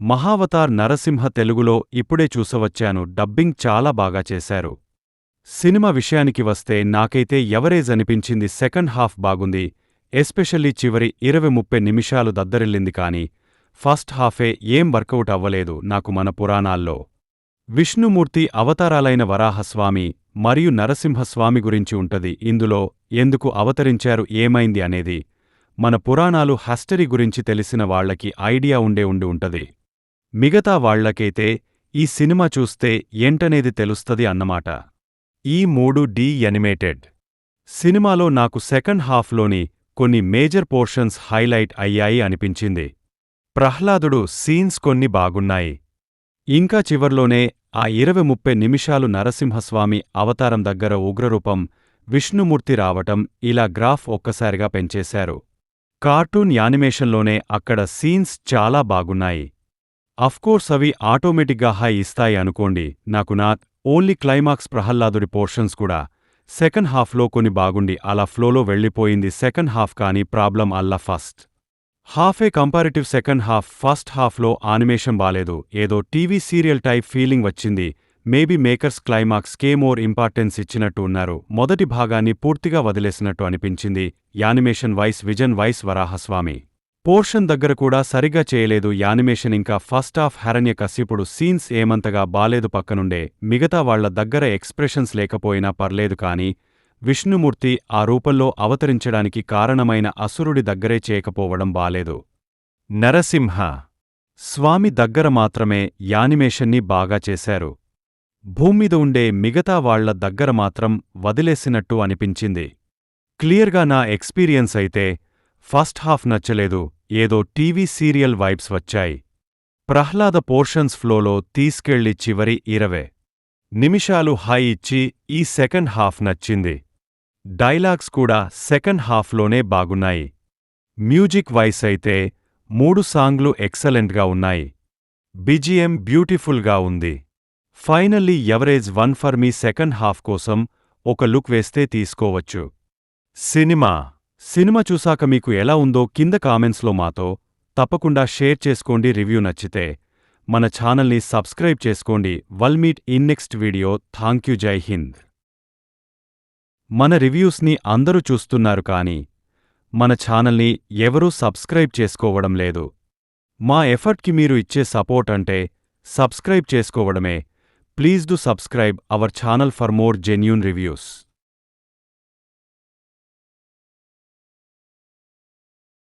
మహావతార్ నరసింహ తెలుగులో ఇప్పుడే చూసవచ్చాను. డబ్బింగ్ చాలా బాగా చేశారు. సినిమా విషయానికి వస్తే నాకైతే ఎవరేజ్ అనిపించింది. సెకండ్ హాఫ్ బాగుంది. ఎస్పెషల్లీ చివరి 20-30 నిమిషాలు దద్దరిల్లింది. కానీ ఫస్ట్ హాఫే ఏం వర్కౌట్ అవ్వలేదు నాకు. మన పురాణాల్లో విష్ణుమూర్తి అవతారాలైన వరాహస్వామి మరియు నరసింహస్వామి గురించి ఉంటది. ఇందులో ఎందుకు అవతరించారు, ఏమైంది అనేది మన పురాణాలు హిస్టరీ గురించి తెలిసిన వాళ్లకి ఐడియా ఉండి ఉంటది. మిగతా వాళ్లకైతే ఈ సినిమా చూస్తే ఏంటనేది తెలుస్తది అన్నమాట. ఈ 3D యానిమేటెడ్ సినిమాలో నాకు సెకండ్ హాఫ్లోని కొన్ని మేజర్ పోర్షన్స్ హైలైట్ అయ్యాయి అనిపించింది. ప్రహ్లాదుడు సీన్స్ కొన్ని బాగున్నాయి. ఇంకా చివర్లోనే ఆ 20-30 నిమిషాలు నరసింహస్వామి అవతారం దగ్గర ఉగ్రరూపం విష్ణుమూర్తి రావటం, ఇలా గ్రాఫ్ ఒక్కసారిగా పెంచేశారు. కార్టూన్ యానిమేషన్లోనే అక్కడ సీన్స్ చాలా బాగున్నాయి. అఫ్కోర్స్ అవి ఆటోమేటిక్గా హై ఇస్తాయి అనుకోండి. నాకు ఓన్లీ క్లైమాక్స్ ప్రహ్లాదుడి పోర్షన్స్ కూడా సెకండ్ హాఫ్లో కొన్ని బాగుండి అలా ఫ్లోలో వెళ్ళిపోయింది సెకండ్ హాఫ్. కానీ ప్రాబ్లం అల్లా ఫస్ట్ హాఫే కంపారిటివ్ సెకండ్ హాఫ్. ఫస్ట్ హాఫ్లో యానిమేషన్ బాలేదు. ఏదో టీవీ సీరియల్ టైప్ ఫీలింగ్ వచ్చింది. మేబీ మేకర్స్ క్లైమాక్స్ కే మోర్ ఇంపార్టెన్స్ ఇచ్చినట్టు ఉన్నారు. మొదటి భాగాన్ని పూర్తిగా వదిలేసినట్టు అనిపించింది. యానిమేషన్ విజన్ వరాహస్వామి పోర్షన్ దగ్గర కూడా సరిగా చేయలేదు యానిమేషన్. ఇంకా ఫస్ట్ హాఫ్ హిరణ్యకశిపుడు సీన్స్ ఏమంతగా బాలేదు. పక్కనుండే మిగతా వాళ్ల దగ్గర ఎక్స్ప్రెషన్స్ లేకపోయినా పర్లేదు. కానీ విష్ణుమూర్తి ఆ రూపంలో అవతరించడానికి కారణమైన అసురుడి దగ్గరే చేయకపోవడం బాలేదు. నరసింహ స్వామి దగ్గర మాత్రమే యానిమేషన్ని బాగా చేశారు. భూమ్మీద ఉండే మిగతా వాళ్ల దగ్గర మాత్రం వదిలేసినట్టు అనిపించింది. క్లియర్గా నా ఎక్స్పీరియన్స్ అయితే ఫస్ట్ హాఫ్ నచ్చలేదు. ఏదో టీవీ సీరియల్ వైబ్స్ వచ్చాయి. ప్రహ్లాద పోర్షన్స్ ఫ్లోలో తీసుకెళ్లి చివరి 20 నిమిషాలు హై ఇచ్చి ఈ సెకండ్ హాఫ్ నచ్చింది. డైలాగ్స్ కూడా సెకండ్ హాఫ్లోనే బాగున్నాయి. మ్యూజిక్ వైస్ అయితే 3 సాంగ్లు ఎక్సలెంట్గా ఉన్నాయి. బిజిఎం బ్యూటిఫుల్గా ఉంది. Finally average 1 for me. Second half కోసం ఒక లుక్ వేస్తే తీసుకోవచ్చు. సినిమా చూసాక మీకు ఎలా ఉందో కింద కామెంట్స్లో మాతో తప్పకుండా షేర్ చేసుకోండి. రివ్యూ నచ్చితే మన ఛానల్ని సబ్స్క్రైబ్ చేసుకోండి. Will meet in next video. Thank you. జై హింద్. మన రివ్యూస్ని అందరూ చూస్తున్నారు కానీ మన ఛానల్ని ఎవరూ సబ్స్క్రైబ్ చేసుకోవడం లేదు. మా ఎఫర్ట్కి మీరు ఇచ్చే సపోర్ట్ అంటే సబ్స్క్రైబ్ చేసుకోవడమే. Please do subscribe our channel for more genuine reviews.